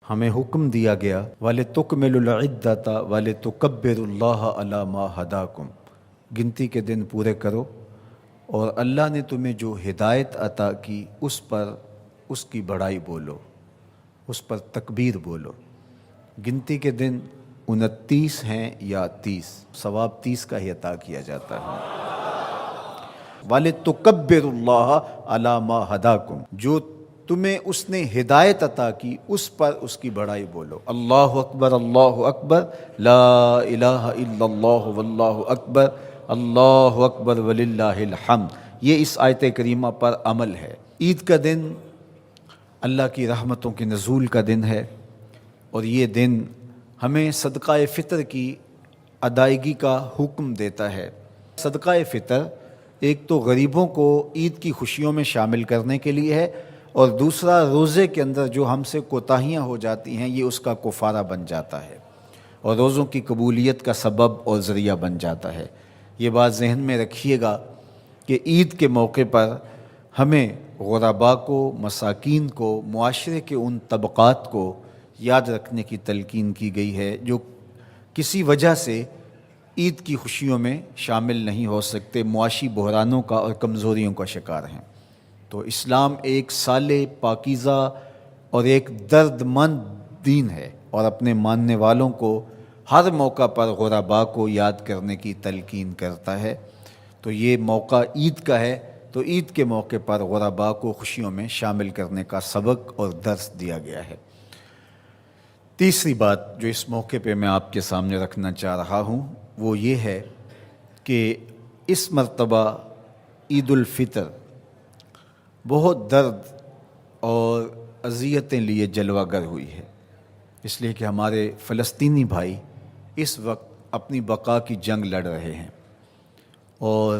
ہمیں حکم دیا گیا وَلِتُكْمِلُوا الْعِدَّةَ وَلِتُكَبِّرُوا اللَّهَ عَلَى مَا هَدَاكُمْ، گنتی کے دن پورے کرو اور اللہ نے تمہیں جو ہدایت عطا کی اس پر اس کی بڑائی بولو، اس پر تکبیر بولو۔ گنتی کے دن 29 ہیں یا 30، ثواب 30 کا ہی عطا کیا جاتا ہے۔ وَلِتُكَبِّرُوا اللَّهَ عَلَى مَا هَدَاكُمْ، جو تمہیں اس نے ہدایت عطا کی اس پر اس کی بڑائی بولو۔ اللہ اکبر لا الہ الا اللہ واللہ اکبر، اللہ اکبر وللہ الحمد، یہ اس آیت کریمہ پر عمل ہے۔ عید کا دن اللہ کی رحمتوں کے نزول کا دن ہے، اور یہ دن ہمیں صدقہ فطر کی ادائیگی کا حکم دیتا ہے۔ صدقہ فطر ایک تو غریبوں کو عید کی خوشیوں میں شامل کرنے کے لیے ہے، اور دوسرا روزے کے اندر جو ہم سے کوتاہیاں ہو جاتی ہیں یہ اس کا کفارہ بن جاتا ہے، اور روزوں کی قبولیت کا سبب اور ذریعہ بن جاتا ہے۔ یہ بات ذہن میں رکھیے گا کہ عید کے موقع پر ہمیں غرباء کو، مساکین کو، معاشرے کے ان طبقات کو یاد رکھنے کی تلقین کی گئی ہے جو کسی وجہ سے عید کی خوشیوں میں شامل نہیں ہو سکتے، معاشی بحرانوں کا اور کمزوریوں کا شکار ہیں۔ تو اسلام ایک صالح، پاکیزہ اور ایک درد مند دین ہے، اور اپنے ماننے والوں کو ہر موقع پر غرباء کو یاد کرنے کی تلقین کرتا ہے۔ تو یہ موقع عید کا ہے، تو عید کے موقع پر غرباء کو خوشیوں میں شامل کرنے کا سبق اور درس دیا گیا ہے۔ تیسری بات جو اس موقع پہ میں آپ کے سامنے رکھنا چاہ رہا ہوں وہ یہ ہے کہ اس مرتبہ عید الفطر بہت درد اور اذیتیں لیے جلوہ گر ہوئی ہے، اس لیے کہ ہمارے فلسطینی بھائی اس وقت اپنی بقا کی جنگ لڑ رہے ہیں، اور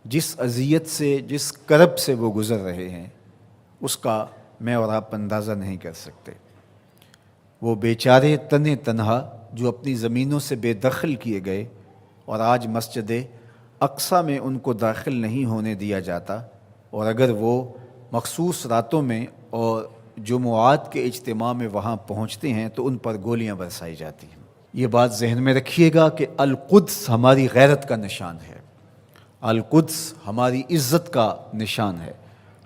جس اذیت سے، جس کرب سے وہ گزر رہے ہیں اس کا میں اور آپ اندازہ نہیں کر سکتے۔ وہ بیچارے تنے تنہا جو اپنی زمینوں سے بے دخل کیے گئے، اور آج مسجد اقصیٰ میں ان کو داخل نہیں ہونے دیا جاتا، اور اگر وہ مخصوص راتوں میں اور جمعات کے اجتماع میں وہاں پہنچتے ہیں تو ان پر گولیاں برسائی جاتی ہیں۔ یہ بات ذہن میں رکھیے گا کہ القدس ہماری غیرت کا نشان ہے، القدس ہماری عزت کا نشان ہے۔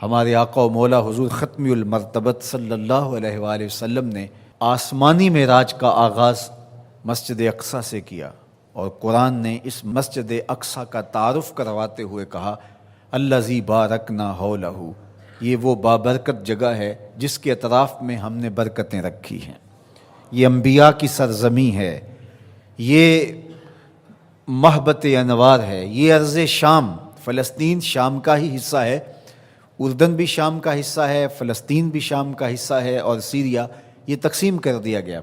ہمارے آقا و مولا حضور ختم المرتبت صلی اللہ علیہ وآلہ وسلم نے آسمانی معراج کا آغاز مسجد اقصیٰ سے کیا، اور قرآن نے اس مسجد اقصیٰ کا تعارف کرواتے ہوئے کہا الذی بارکنا حولہ، یہ وہ بابرکت جگہ ہے جس کے اطراف میں ہم نے برکتیں رکھی ہیں۔ یہ انبیاء کی سرزمین ہے، یہ محبت انوار ہے، یہ ارض شام، فلسطین شام کا ہی حصہ ہے، اردن بھی شام کا حصہ ہے، فلسطین بھی شام کا حصہ ہے، اور سیریا یہ تقسیم کر دیا گیا۔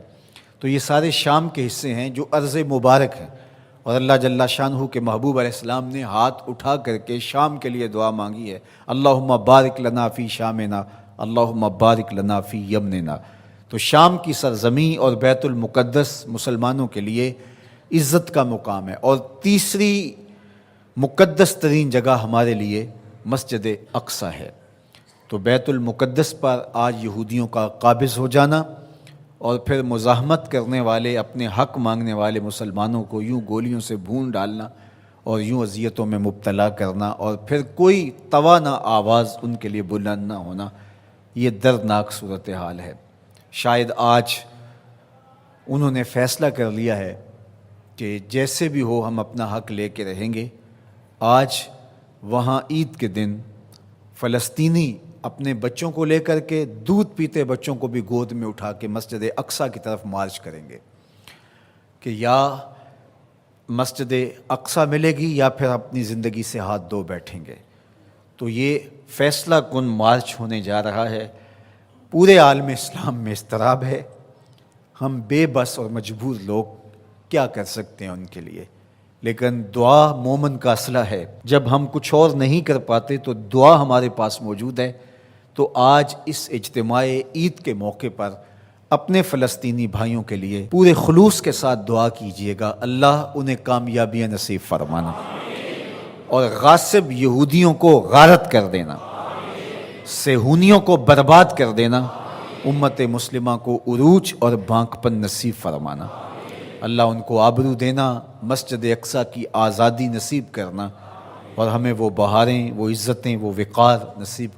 تو یہ سارے شام کے حصے ہیں جو ارض مبارک ہیں، اور اللہ جل شانہ کے محبوب علیہ السلام نے ہاتھ اٹھا کر کے شام کے لیے دعا مانگی ہے، اللہم بارک لنا فی شامنا، اللہم بارک لنا فی یمننا۔ تو شام کی سرزمین اور بیت المقدس مسلمانوں کے لیے عزت کا مقام ہے، اور تیسری مقدس ترین جگہ ہمارے لیے مسجد اقصیٰ ہے۔ تو بیت المقدس پر آج یہودیوں کا قابض ہو جانا، اور پھر مزاحمت کرنے والے، اپنے حق مانگنے والے مسلمانوں کو یوں گولیوں سے بھون ڈالنا اور یوں اذیتوں میں مبتلا کرنا، اور پھر کوئی توانا آواز ان کے لیے بلند نہ ہونا، یہ دردناک صورتحال ہے۔ شاید آج انہوں نے فیصلہ کر لیا ہے کہ جیسے بھی ہو ہم اپنا حق لے کے رہیں گے۔ آج وہاں عید کے دن فلسطینی اپنے بچوں کو لے کر کے، دودھ پیتے بچوں کو بھی گود میں اٹھا کے مسجد اقصیٰ کی طرف مارچ کریں گے کہ یا مسجد اقصیٰ ملے گی یا پھر اپنی زندگی سے ہاتھ دھو بیٹھیں گے۔ تو یہ فیصلہ کن مارچ ہونے جا رہا ہے۔ پورے عالم اسلام میں اضطراب ہے، ہم بے بس اور مجبور لوگ کیا کر سکتے ہیں ان کے لیے، لیکن دعا مومن کا اسلحہ ہے۔ جب ہم کچھ اور نہیں کر پاتے تو دعا ہمارے پاس موجود ہے۔ تو آج اس اجتماع عید کے موقع پر اپنے فلسطینی بھائیوں کے لیے پورے خلوص کے ساتھ دعا کیجیے گا، اللہ انہیں کامیابیاں نصیب فرمانا، اور غاصب یہودیوں کو غارت کر دینا، صہیونیوں کو برباد کر دینا، امت مسلمہ کو عروج اور بانکپن نصیب فرمانا، اللہ ان کو آبرو دینا، مسجد اقصیٰ کی آزادی نصیب کرنا، اور ہمیں وہ بہاریں، وہ عزتیں، وہ وقار نصیب کرنا۔